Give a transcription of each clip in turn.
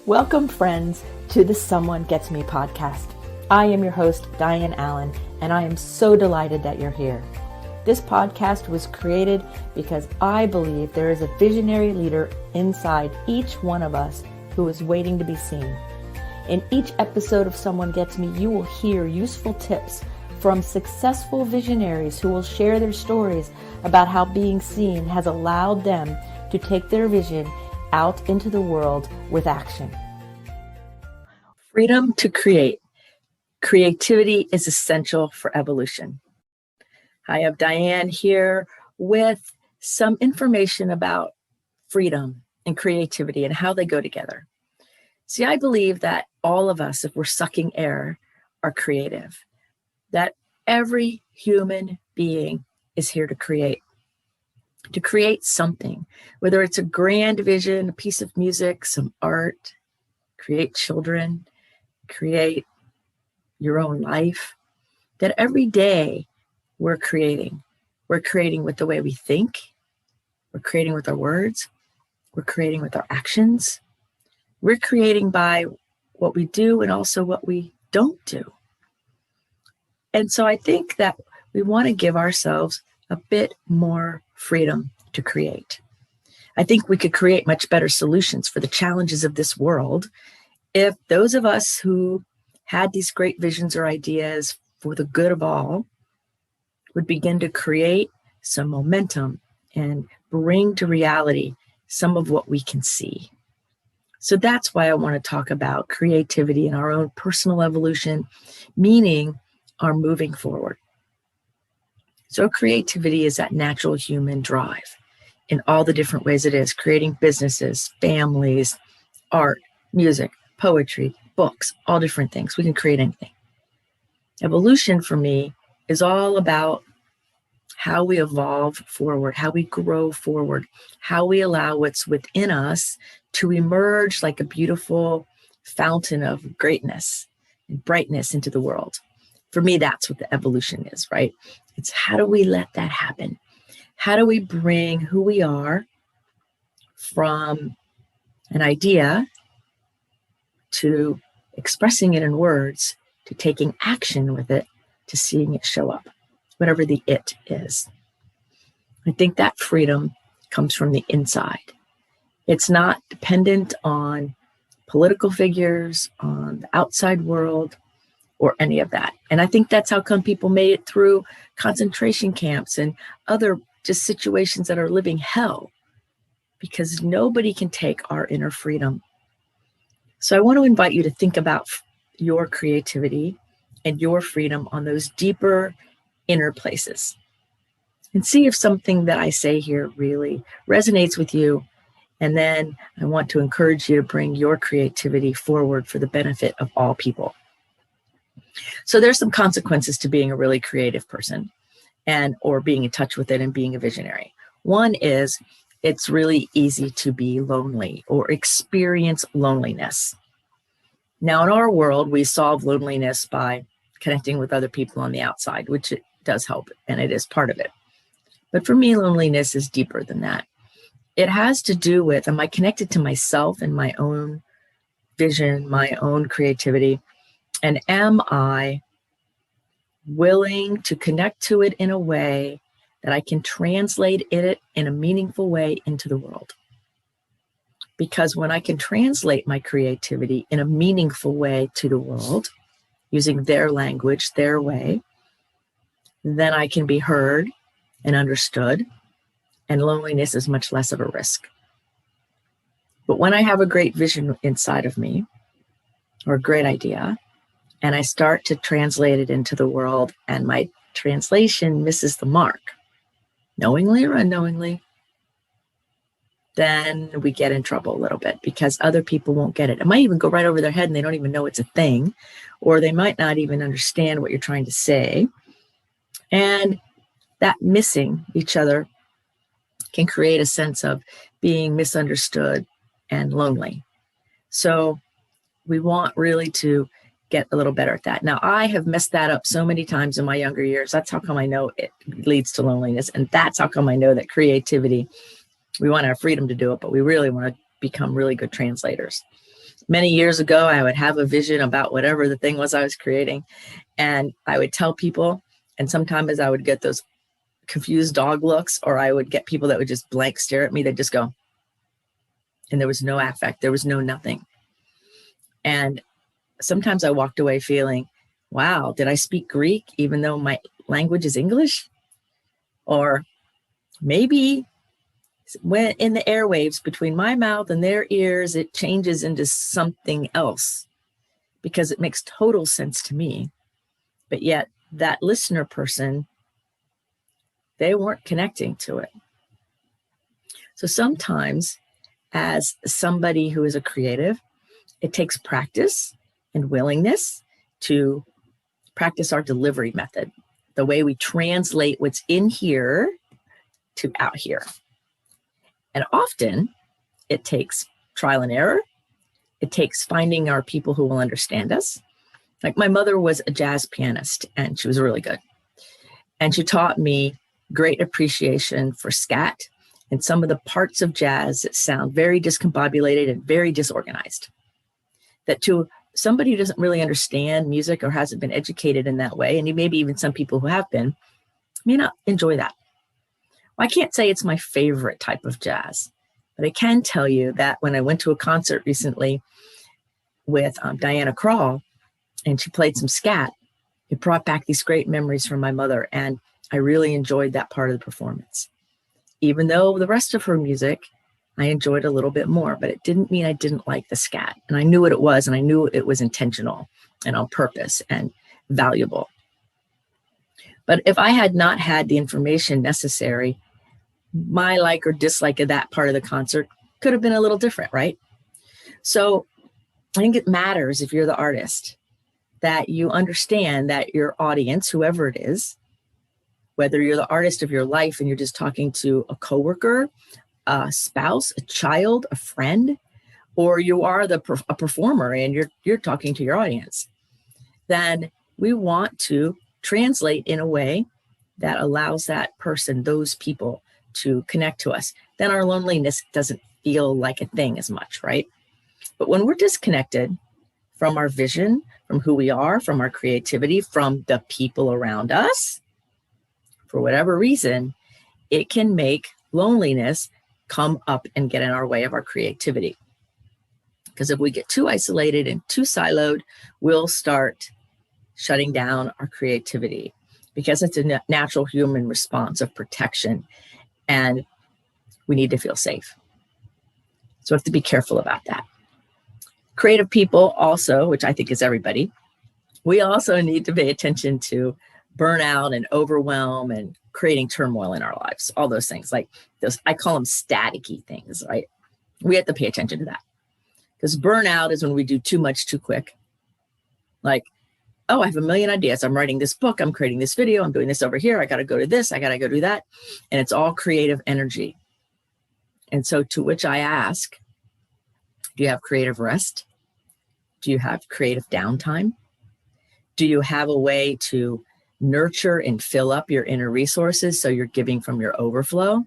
Welcome, friends, to the Someone Gets Me podcast. I am your host, Dianne Allen, and I am so delighted that you're here. This podcast was created because I believe there is a visionary leader inside each one of us who is waiting to be seen. In each episode of Someone Gets Me, you will hear useful tips from successful visionaries who will share their stories about how being seen has allowed them to take their vision out into the world with action. Freedom to create. Creativity is essential for evolution. I have Dianne here with some information about freedom and creativity and how they go together. See, I believe that all of us, if we're sucking air, are creative. That every human being is here to create something, whether it's a grand vision, a piece of music, some art, create children, create your own life, that every day we're creating. We're creating with the way we think. We're creating with our words. We're creating with our actions. We're creating by what we do and also what we don't do. And so I think that we want to give ourselves a bit more freedom to create. I think we could create much better solutions for the challenges of this world if those of us who had these great visions or ideas for the good of all would begin to create some momentum and bring to reality some of what we can see. So that's why I want to talk about creativity in our own personal evolution, meaning our moving forward. So creativity is that natural human drive in all the different ways it is, creating businesses, families, art, music, poetry, books, all different things. We can create anything. Evolution for me is all about how we evolve forward, how we grow forward, how we allow what's within us to emerge like a beautiful fountain of greatness and brightness into the world. For me, that's what the evolution is, right? It's how do we let that happen? How do we bring who we are from an idea to expressing it in words, to taking action with it, to seeing it show up, whatever the it is. I think that freedom comes from the inside. It's not dependent on political figures, on the outside world, or any of that. And I think that's how come people made it through concentration camps and other just situations that are living hell, because nobody can take our inner freedom. So I want to invite you to think about your creativity and your freedom on those deeper inner places and see if something that I say here really resonates with you. And then I want to encourage you to bring your creativity forward for the benefit of all people. So there's some consequences to being a really creative person or being in touch with it and being a visionary. One is it's really easy to be lonely or experience loneliness. Now, in our world, we solve loneliness by connecting with other people on the outside, which it does help, and it is part of it. But for me, loneliness is deeper than that. It has to do with, am I connected to myself and my own vision, my own creativity? And am I willing to connect to it in a way that I can translate it in a meaningful way into the world? Because when I can translate my creativity in a meaningful way to the world, using their language, their way, then I can be heard and understood, and loneliness is much less of a risk. But when I have a great vision inside of me, or a great idea, and I start to translate it into the world, and my translation misses the mark, knowingly or unknowingly, then we get in trouble a little bit because other people won't get it. It might even go right over their head and they don't even know it's a thing, or they might not even understand what you're trying to say. And that missing each other can create a sense of being misunderstood and lonely. So we want really to get a little better at that. Now, I have messed that up so many times in my younger years. That's how come I know it leads to loneliness. And that's how come I know that creativity, we want to have freedom to do it, but we really want to become really good translators. Many years ago, I would have a vision about whatever the thing was I was creating, and I would tell people, and sometimes I would get those confused dog looks, or I would get people that would just blank stare at me. They'd just go, and there was no affect. There was no nothing. And sometimes I walked away feeling, wow, did I speak Greek even though my language is English? Or maybe when in the airwaves between my mouth and their ears, it changes into something else because it makes total sense to me. But yet that listener person, they weren't connecting to it. So sometimes as somebody who is a creative, it takes practice and willingness to practice our delivery method, the way we translate what's in here to out here. And often it takes trial and error. It takes finding our people who will understand us. Like my mother was a jazz pianist and she was really good. And she taught me great appreciation for scat and some of the parts of jazz that sound very discombobulated and very disorganized. That to somebody who doesn't really understand music or hasn't been educated in that way, and maybe even some people who have been, may not enjoy that. Well, I can't say it's my favorite type of jazz, but I can tell you that when I went to a concert recently with Dianne and she played some scat, it brought back these great memories from my mother, and I really enjoyed that part of the performance. Even though the rest of her music, I enjoyed a little bit more, but it didn't mean I didn't like the scat. And I knew what it was, and I knew it was intentional and on purpose and valuable. But if I had not had the information necessary, my like or dislike of that part of the concert could have been a little different, right? So I think it matters if you're the artist that you understand that your audience, whoever it is, whether you're the artist of your life and you're just talking to a coworker, a spouse, a child, a friend, or you are a performer and you're talking to your audience, then we want to translate in a way that allows that person, those people, to connect to us. Then our loneliness doesn't feel like a thing as much, right? But when we're disconnected from our vision, from who we are, from our creativity, from the people around us, for whatever reason, it can make loneliness come up and get in our way of our creativity. Because if we get too isolated and too siloed, we'll start shutting down our creativity because it's a natural human response of protection, and we need to feel safe. So we have to be careful about that. Creative people also, which I think is everybody, we also need to pay attention to burnout and overwhelm and creating turmoil in our lives, all those things, like those, I call them staticky things, right? We have to pay attention to that because burnout is when we do too much too quick. Like, oh, I have a million ideas. I'm writing this book. I'm creating this video. I'm doing this over here. I got to go to this. I got to go do that. And it's all creative energy. And so to which I ask, do you have creative rest? Do you have creative downtime? Do you have a way to nurture and fill up your inner resources so you're giving from your overflow?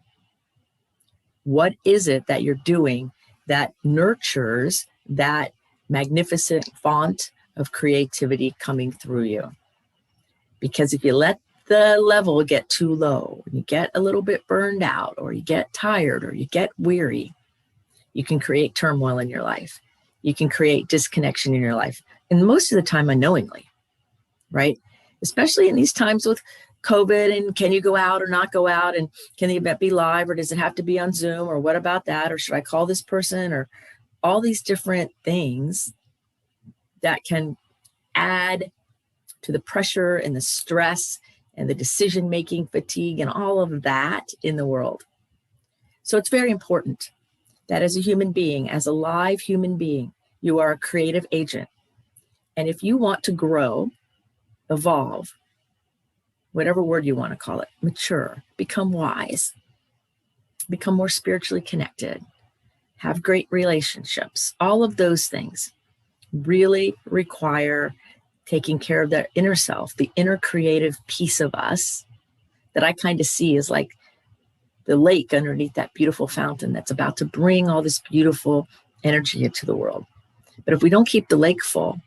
What is it that you're doing that nurtures that magnificent font of creativity coming through you? Because if you let the level get too low, and you get a little bit burned out, or you get tired, or you get weary, you can create turmoil in your life. You can create disconnection in your life. And most of the time unknowingly, right? Especially in these times with COVID and can you go out or not go out? And can the event be live or does it have to be on Zoom? Or what about that? Or should I call this person? Or all these different things that can add to the pressure and the stress and the decision-making fatigue and all of that in the world. So it's very important that as a human being, as a live human being, you are a creative agent. And if you want to grow, evolve, whatever word you want to call it, mature, become wise, become more spiritually connected, have great relationships, all of those things really require taking care of that inner self, the inner creative piece of us that I kind of see as like the lake underneath that beautiful fountain that's about to bring all this beautiful energy into the world. But if we don't keep the lake full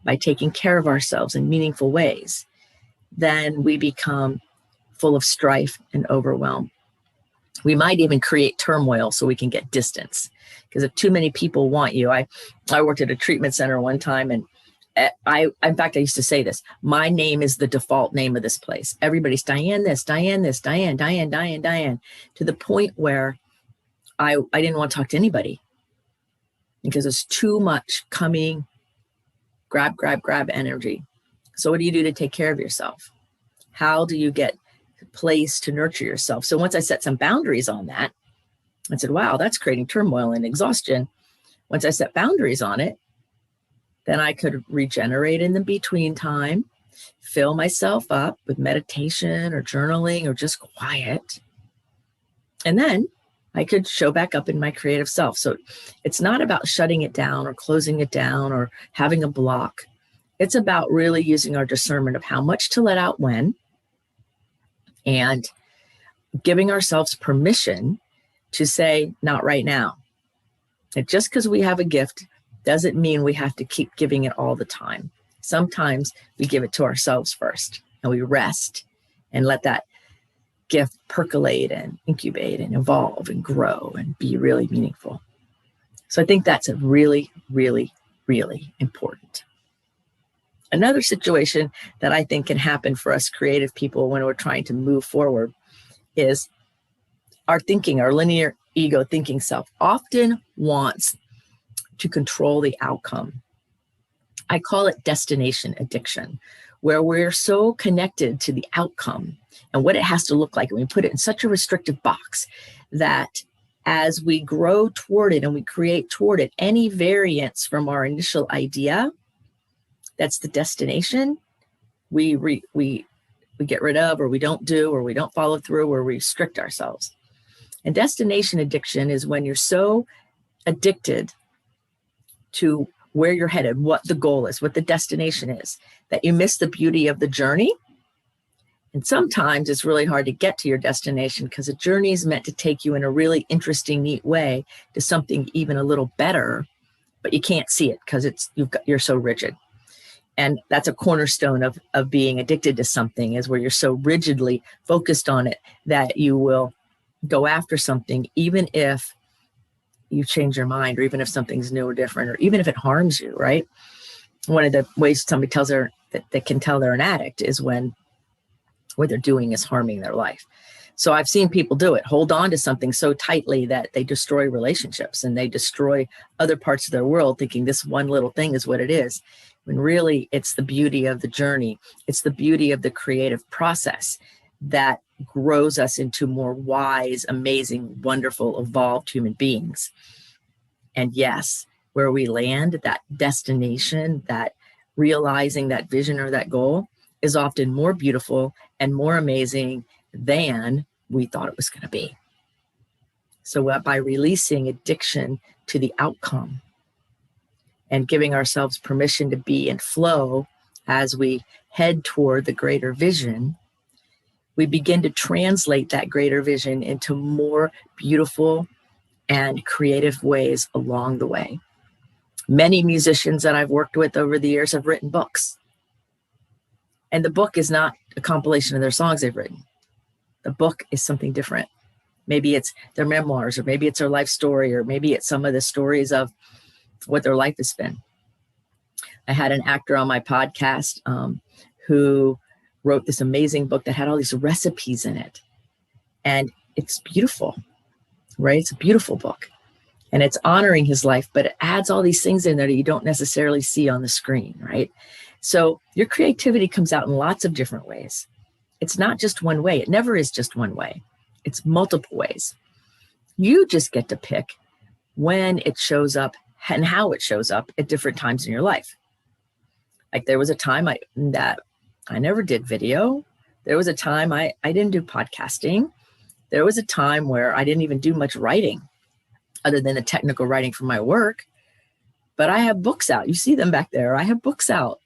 by taking care of ourselves in meaningful ways, then we become full of strife and overwhelm. We might even create turmoil so we can get distance. Because if too many people want you, I worked at a treatment center one time, and in fact, I used to say this: my name is the default name of this place. Everybody's Dianne this, Dianne this, Dianne, Dianne, Dianne, Dianne, to the point where I didn't want to talk to anybody because it's too much coming, grab energy. So what do you do to take care of yourself? How do you get a place to nurture yourself? So once I set some boundaries on that, I said, wow, that's creating turmoil and exhaustion. Once I set boundaries on it, then I could regenerate in the between time, fill myself up with meditation or journaling or just quiet. And then I could show back up in my creative self. So it's not about shutting it down or closing it down or having a block. It's about really using our discernment of how much to let out when, and giving ourselves permission to say, not right now. And just because we have a gift doesn't mean we have to keep giving it all the time. Sometimes we give it to ourselves first and we rest and let that gift percolate and incubate and evolve and grow and be really meaningful. So I think that's a really, really, really important. Another situation that I think can happen for us creative people when we're trying to move forward is our thinking, our linear ego thinking self often wants to control the outcome. I call it destination addiction, where we're so connected to the outcome and what it has to look like. And we put it in such a restrictive box that as we grow toward it and we create toward it, any variance from our initial idea, that's the destination, we get rid of, or we don't do, or we don't follow through, or we restrict ourselves. And destination addiction is when you're so addicted to where you're headed, what the goal is, what the destination is, that you miss the beauty of the journey. And sometimes it's really hard to get to your destination because a journey is meant to take you in a really interesting, neat way to something even a little better, but you can't see it because you're so rigid. And that's a cornerstone of being addicted to something, is where you're so rigidly focused on it that you will go after something, even if you change your mind, or even if something's new or different, or even if it harms you, right? One of the ways somebody tells that they can tell they're an addict is when what they're doing is harming their life. So I've seen people do it, hold on to something so tightly that they destroy relationships and they destroy other parts of their world, thinking this one little thing is what it is. When really it's the beauty of the journey. It's the beauty of the creative process that grows us into more wise, amazing, wonderful, evolved human beings. And yes, where we land, that destination, that realizing that vision or that goal is often more beautiful and more amazing than we thought it was going to be. So by releasing addiction to the outcome and giving ourselves permission to be in flow as we head toward the greater vision, we begin to translate that greater vision into more beautiful and creative ways along the way. Many musicians that I've worked with over the years have written books. And the book is not a compilation of their songs they've written. The book is something different. Maybe it's their memoirs, or maybe it's their life story, or maybe it's some of the stories of what their life has been. I had an actor on my podcast who wrote this amazing book that had all these recipes in it. And it's beautiful, right? It's a beautiful book. And it's honoring his life, but it adds all these things in there that you don't necessarily see on the screen, right? So your creativity comes out in lots of different ways. It's not just one way. It never is just one way. It's multiple ways. You just get to pick when it shows up and how it shows up at different times in your life. Like there was a time that I never did video. There was a time I didn't do podcasting. There was a time where I didn't even do much writing other than the technical writing for my work. But I have books out. You see them back there. I have books out.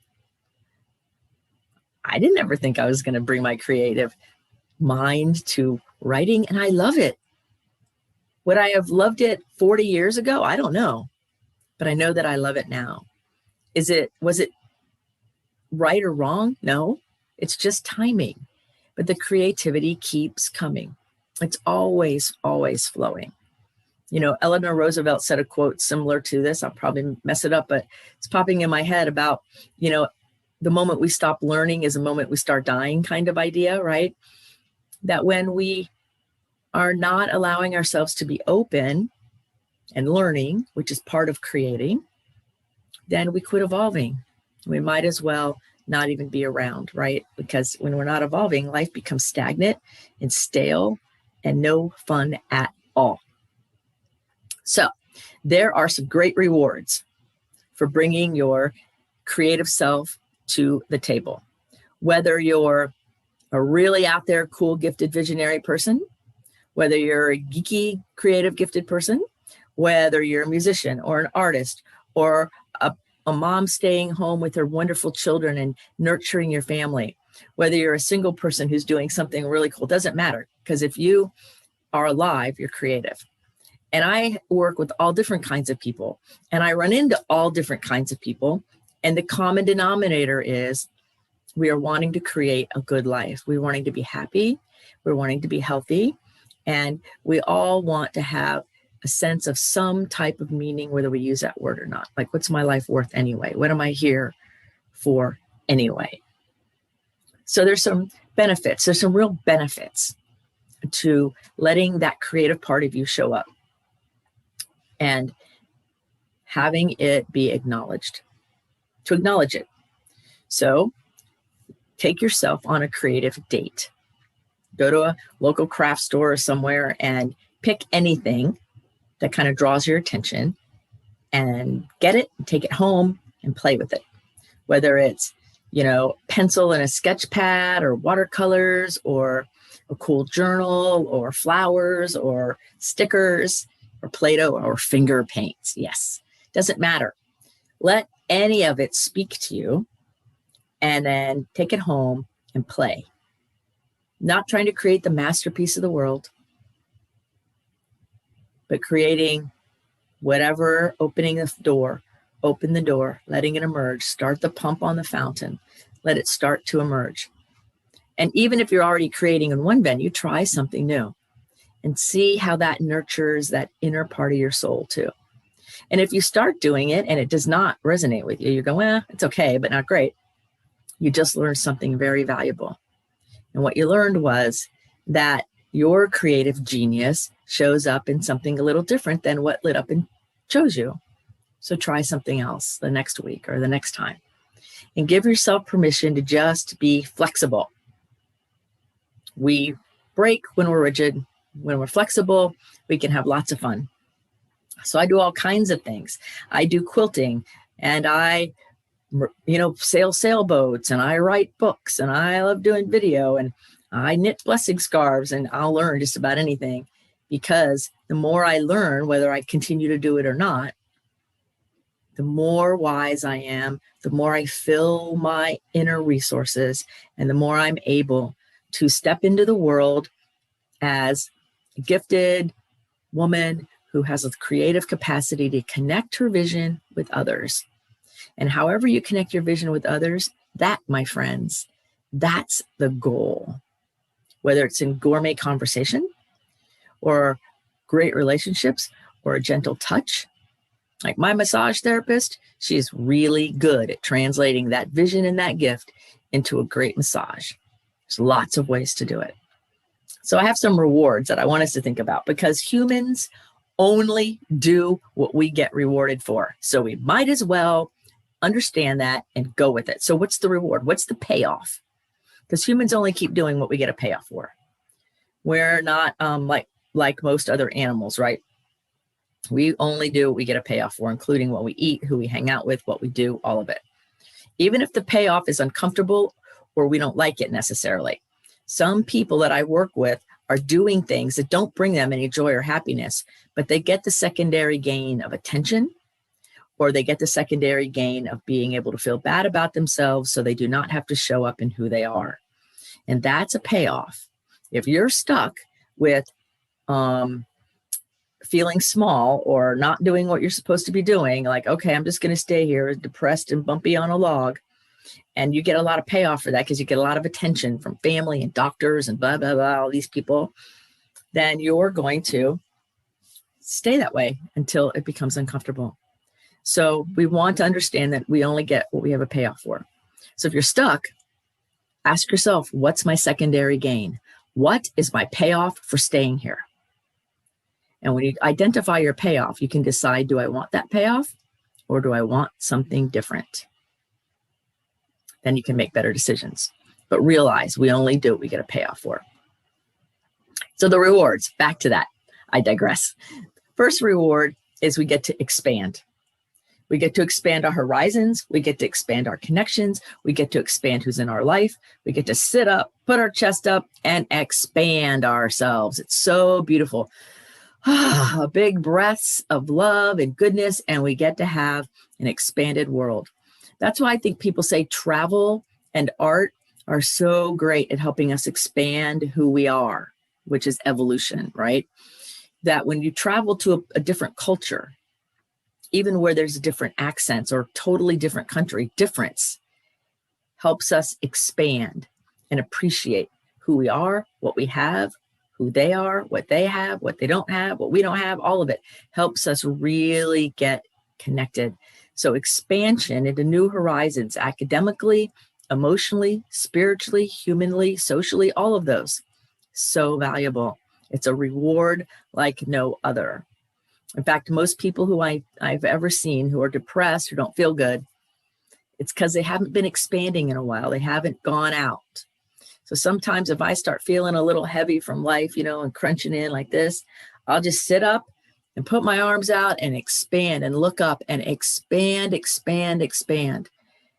I didn't ever think I was going to bring my creative mind to writing, and I love it. Would I have loved it 40 years ago? I don't know. but I know that I love it now. Was it right or wrong? No, it's just timing. But the creativity keeps coming. It's always, always flowing. You know, Eleanor Roosevelt said a quote similar to this. I'll probably mess it up, but it's popping in my head about, you know, the moment we stop learning is the moment we start dying kind of idea, right? That when we are not allowing ourselves to be open and learning, which is part of creating, then we quit evolving. We might as well not even be around, right? Because when we're not evolving, life becomes stagnant and stale and no fun at all. So there are some great rewards for bringing your creative self to the table. Whether you're a really out there, cool, gifted, visionary person, whether you're a geeky, creative, gifted person, whether you're a musician or an artist or a mom staying home with her wonderful children and nurturing your family, whether you're a single person who's doing something really cool, doesn't matter. Because if you are alive, you're creative. And I work with all different kinds of people, and I run into all different kinds of people. And the common denominator is we are wanting to create a good life. We're wanting to be happy. We're wanting to be healthy. And we all want to have a sense of some type of meaning, whether we use that word or not. Like, what's my life worth anyway? What am I here for anyway? So there's some benefits. There's some real benefits to letting that creative part of you show up and having it be acknowledged, to acknowledge it. So take yourself on a creative date. Go to a local craft store or somewhere and pick anything that kind of draws your attention and get it, and take it home and play with it. Whether it's, you know, pencil and a sketch pad or watercolors or a cool journal or flowers or stickers or Play-Doh or finger paints. Yes, doesn't matter. Let any of it speak to you and then take it home and play. Not trying to create the masterpiece of the world, but creating whatever, opening the door, open the door, letting it emerge, start the pump on the fountain, let it start to emerge. And even if you're already creating in one venue, try something new and see how that nurtures that inner part of your soul too. And if you start doing it and it does not resonate with you, you go, well, it's okay, but not great. You just learned something very valuable. And what you learned was that your creative genius shows up in something a little different than what lit up and chose you. So try something else the next week or the next time. And give yourself permission to just be flexible. We break when we're rigid. When we're flexible, we can have lots of fun. So I do all kinds of things. I do quilting, and I, sail sailboats, and I write books, and I love doing video, and I knit blessing scarves, and I'll learn just about anything, because the more I learn, whether I continue to do it or not, the more wise I am, the more I fill my inner resources, and the more I'm able to step into the world as a gifted woman who has a creative capacity to connect her vision with others. And however you connect your vision with others, that, my friends, that's the goal. Whether it's in gourmet conversation or great relationships or a gentle touch. Like my massage therapist, she's really good at translating that vision and that gift into a great massage. There's lots of ways to do it. So I have some rewards that I want us to think about, because humans only do what we get rewarded for. So we might as well understand that and go with it. So what's the reward? What's the payoff? Because humans only keep doing what we get a payoff for. We're not like most other animals, right? We only do what we get a payoff for, including what we eat, who we hang out with, what we do, all of it. Even if the payoff is uncomfortable or we don't like it necessarily. Some people that I work with are doing things that don't bring them any joy or happiness, but they get the secondary gain of attention, or they get the secondary gain of being able to feel bad about themselves so they do not have to show up in who they are. And that's a payoff. If you're stuck with feeling small or not doing what you're supposed to be doing, like, okay, I'm just going to stay here depressed and bumpy on a log. And you get a lot of payoff for that because you get a lot of attention from family and doctors and blah, blah, blah, all these people. Then you're going to stay that way until it becomes uncomfortable. So we want to understand that we only get what we have a payoff for. So if you're stuck, ask yourself, what's my secondary gain? What is my payoff for staying here? And when you identify your payoff, you can decide, do I want that payoff or do I want something different? Then you can make better decisions. But realize we only do what we get a payoff for. So the rewards, back to that. I digress. First reward is we get to expand. We get to expand our horizons. We get to expand our connections. We get to expand who's in our life. We get to sit up, put our chest up, and expand ourselves. It's so beautiful. Big breaths of love and goodness, and we get to have an expanded world. That's why I think people say travel and art are so great at helping us expand who we are, which is evolution, right? That when you travel to a different culture, even where there's different accents or totally different country, difference helps us expand and appreciate who we are, what we have, who they are, what they have, what they don't have, what we don't have, all of it helps us really get connected. So expansion into new horizons, academically, emotionally, spiritually, humanly, socially, all of those, so valuable. It's a reward like no other. In fact, most people who I've ever seen who are depressed, who don't feel good, it's because they haven't been expanding in a while. They haven't gone out. So sometimes if I start feeling a little heavy from life, and crunching in like this, I'll just sit up and put my arms out and expand and look up and expand, expand, expand.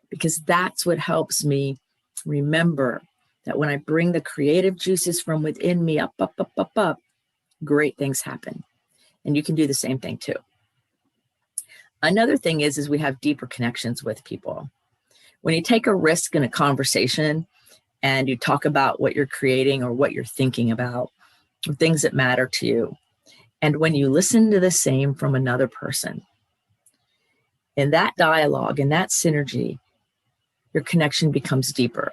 Because that's what helps me remember that when I bring the creative juices from within me up, up, up, up, up, great things happen. And you can do the same thing too. Another thing is we have deeper connections with people. When you take a risk in a conversation and you talk about what you're creating or what you're thinking about, or things that matter to you, and when you listen to the same from another person, in that dialogue, in that synergy, your connection becomes deeper.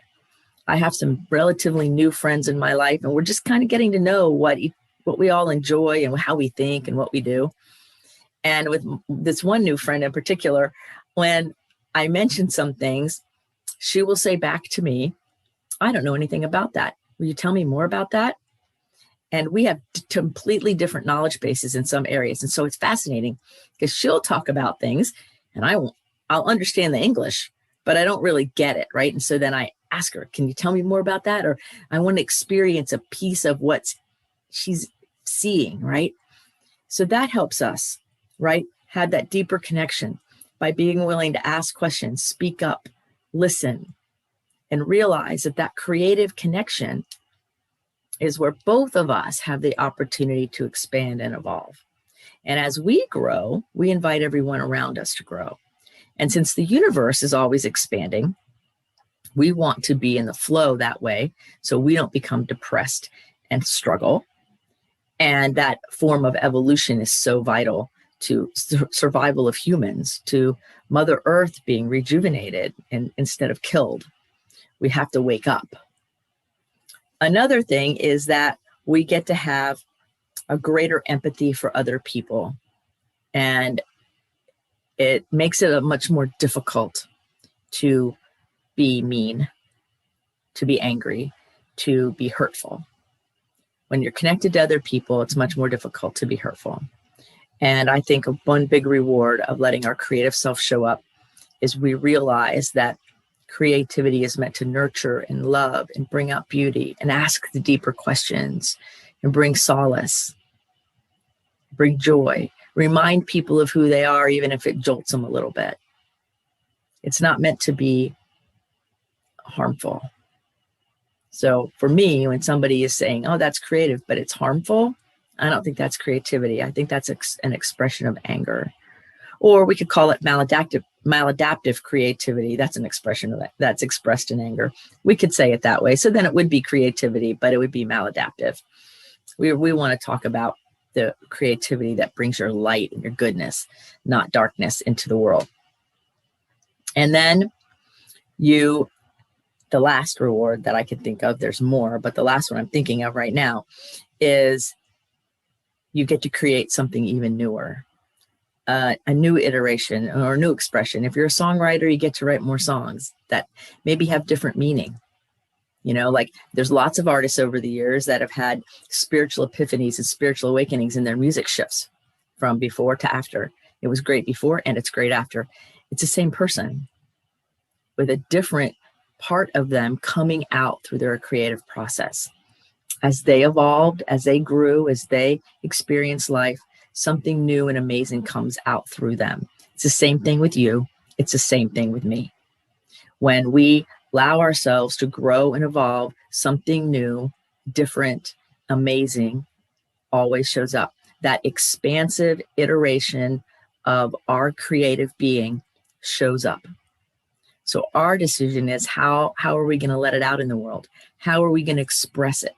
I have some relatively new friends in my life, and we're just kind of getting to know what we all enjoy and how we think and what we do. And with this one new friend in particular, when I mention some things, she will say back to me, I don't know anything about that. Will you tell me more about that? And we have completely different knowledge bases in some areas. And so it's fascinating because she'll talk about things and I'll understand the English, but I don't really get it, right? And so then I ask her, can you tell me more about that? Or I want to experience a piece of what she's seeing, right? So that helps us, right? Have that deeper connection by being willing to ask questions, speak up, listen, and realize that creative connection is where both of us have the opportunity to expand and evolve. And as we grow, we invite everyone around us to grow. And since the universe is always expanding, we want to be in the flow that way so we don't become depressed and struggle. And that form of evolution is so vital to survival of humans, to Mother Earth being rejuvenated instead of killed. We have to wake up. Another thing is that we get to have a greater empathy for other people. And it makes it much more difficult to be mean, to be angry, to be hurtful. When you're connected to other people, it's much more difficult to be hurtful. And I think one big reward of letting our creative self show up is we realize that creativity is meant to nurture and love and bring out beauty and ask the deeper questions and bring solace, bring joy, remind people of who they are, even if it jolts them a little bit. It's not meant to be harmful. So for me, when somebody is saying, oh, that's creative, but it's harmful, I don't think that's creativity. I think that's an expression of anger. Or we could call it maladaptive creativity. That's an expression of that that's expressed in anger. We could say it that way. So then it would be creativity, but it would be maladaptive. We want to talk about the creativity that brings your light and your goodness, not darkness, into the world. And then the last reward that I can think of, there's more, but the last one I'm thinking of right now is you get to create something even newer, a new iteration or a new expression. If you're a songwriter, you get to write more songs that maybe have different meaning. You know, like there's lots of artists over the years that have had spiritual epiphanies and spiritual awakenings in their music shifts from before to after. It was great before and it's great after. It's the same person with a different part of them coming out through their creative process. As they evolved, as they grew, as they experienced life, something new and amazing comes out through them. It's the same thing with you. It's the same thing with me. When we allow ourselves to grow and evolve, something new, different, amazing always shows up. That expansive iteration of our creative being shows up. So our decision is how are we going to let it out in the world? How are we going to express it?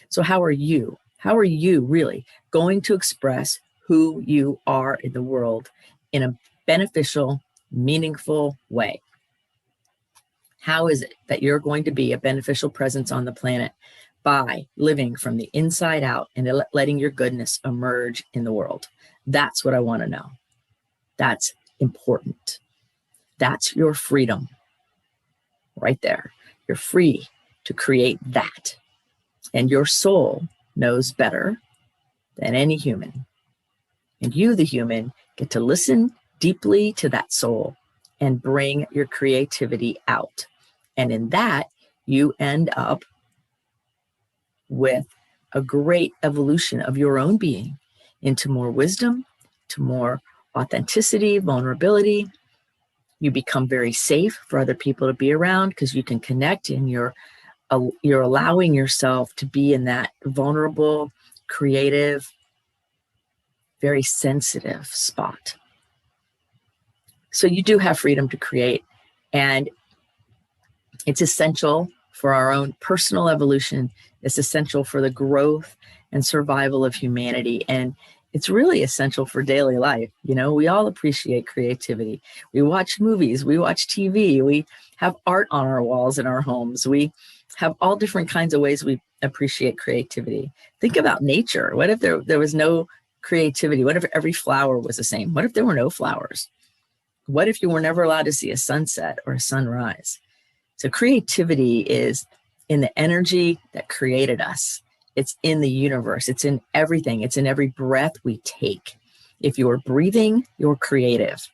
So how are you? How are you really going to express who you are in the world in a beneficial, meaningful way? How is it that you're going to be a beneficial presence on the planet by living from the inside out and letting your goodness emerge in the world? That's what I want to know. That's important. That's your freedom right there. You're free to create that. And your soul knows better than any human. And you, the human, get to listen deeply to that soul and bring your creativity out. And in that, you end up with a great evolution of your own being into more wisdom, to more authenticity, vulnerability. You become very safe for other people to be around because you can connect, and you're allowing yourself to be in that vulnerable, creative, very sensitive spot. So you do have freedom to create, and it's essential for our own personal evolution. It's essential for the growth and survival of humanity. And it's really essential for daily life. You know, we all appreciate creativity. We watch movies, we watch TV, we have art on our walls in our homes. We have all different kinds of ways we appreciate creativity. Think about nature. What if there was no creativity? What if every flower was the same? What if there were no flowers? What if you were never allowed to see a sunset or a sunrise? So creativity is in the energy that created us. It's in the universe. It's in everything. It's in every breath we take. If you're breathing, you're creative.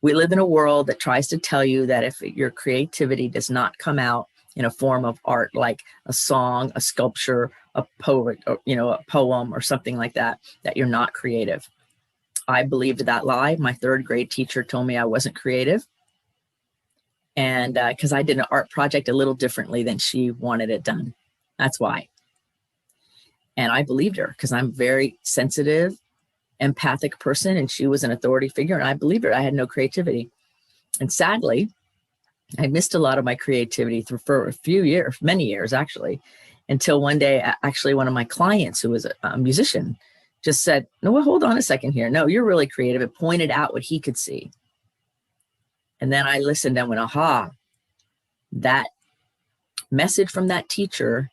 We live in a world that tries to tell you that if your creativity does not come out in a form of art, like a song, a sculpture, a poet, or, a poem or something like that, that you're not creative. I believed that lie. My third grade teacher told me I wasn't creative. And because I did an art project a little differently than she wanted it done. That's why. And I believed her because I'm a very sensitive, empathic person, and she was an authority figure, and I believed her. I had no creativity. And sadly, I missed a lot of my creativity for a few years, many years actually, until one day, actually one of my clients who was a musician just said, no, well, hold on a second here. No, you're really creative. It pointed out what he could see. And then I listened and went, aha, that message from that teacher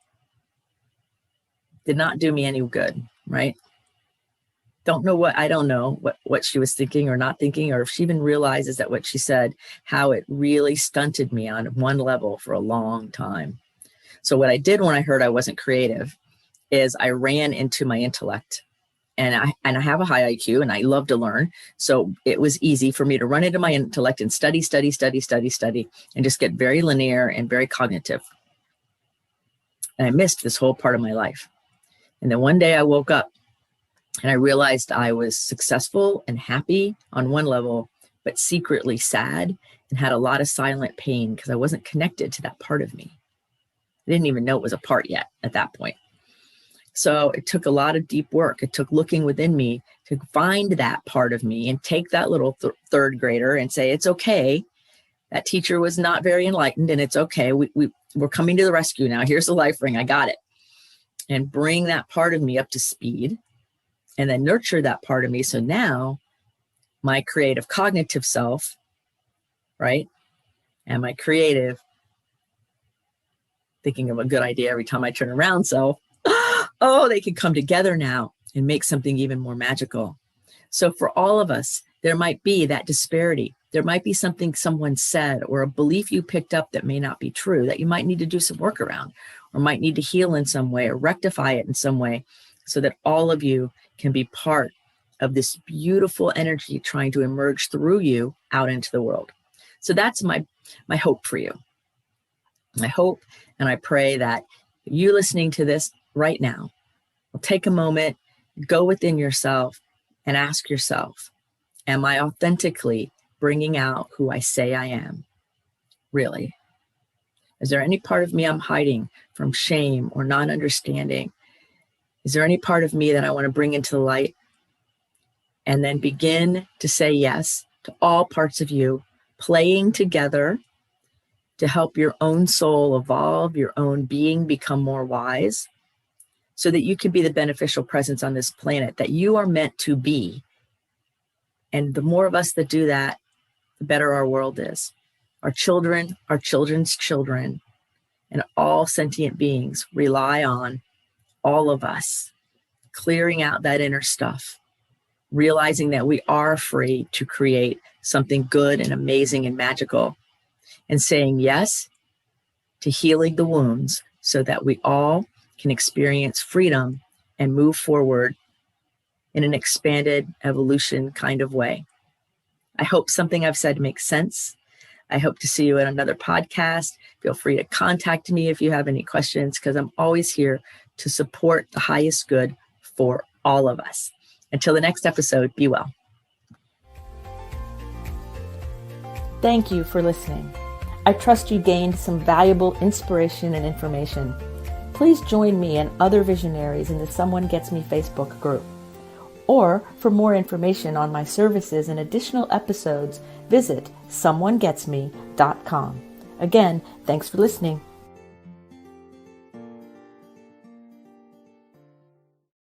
did not do me any good, right? I don't know what she was thinking or not thinking, or if she even realizes that what she said, how it really stunted me on one level for a long time. So what I did when I heard I wasn't creative is I ran into my intellect. And I have a high IQ and I love to learn. So it was easy for me to run into my intellect and study, and just get very linear and very cognitive. And I missed this whole part of my life. And then one day I woke up and I realized I was successful and happy on one level, but secretly sad and had a lot of silent pain because I wasn't connected to that part of me. I didn't even know it was a part yet at that point. So it took a lot of deep work. It took looking within me to find that part of me and take that little third grader and say, it's okay. That teacher was not very enlightened, and it's okay. We're coming to the rescue now. Here's the life ring. I got it. And bring that part of me up to speed and then nurture that part of me. So now my creative cognitive self, right? And my creative thinking of a good idea every time I turn around. So, oh, they can come together now and make something even more magical. So for all of us, there might be that disparity. There might be something someone said or a belief you picked up that may not be true, that you might need to do some work around or might need to heal in some way or rectify it in some way so that all of you can be part of this beautiful energy trying to emerge through you out into the world. So that's my hope for you. I hope and I pray that you listening to this right now will take a moment, go within yourself and ask yourself, am I authentically bringing out who I say I am? Really? Is there any part of me I'm hiding from shame or not understanding? Is there any part of me that I want to bring into the light? And then begin to say yes to all parts of you playing together to help your own soul evolve, your own being become more wise, so that you can be the beneficial presence on this planet that you are meant to be. And the more of us that do that, the better our world is. Our children, our children's children, and all sentient beings rely on all of us clearing out that inner stuff, realizing that we are free to create something good and amazing and magical, and saying yes to healing the wounds so that we all can experience freedom and move forward in an expanded evolution kind of way. I hope something I've said makes sense. I hope to see you at another podcast. Feel free to contact me if you have any questions, because I'm always here to support the highest good for all of us. Until the next episode, be well. Thank you for listening. I trust you gained some valuable inspiration and information. Please join me and other visionaries in the Someone Gets Me Facebook group. Or for more information on my services and additional episodes, visit someonegetsme.com. Again, thanks for listening.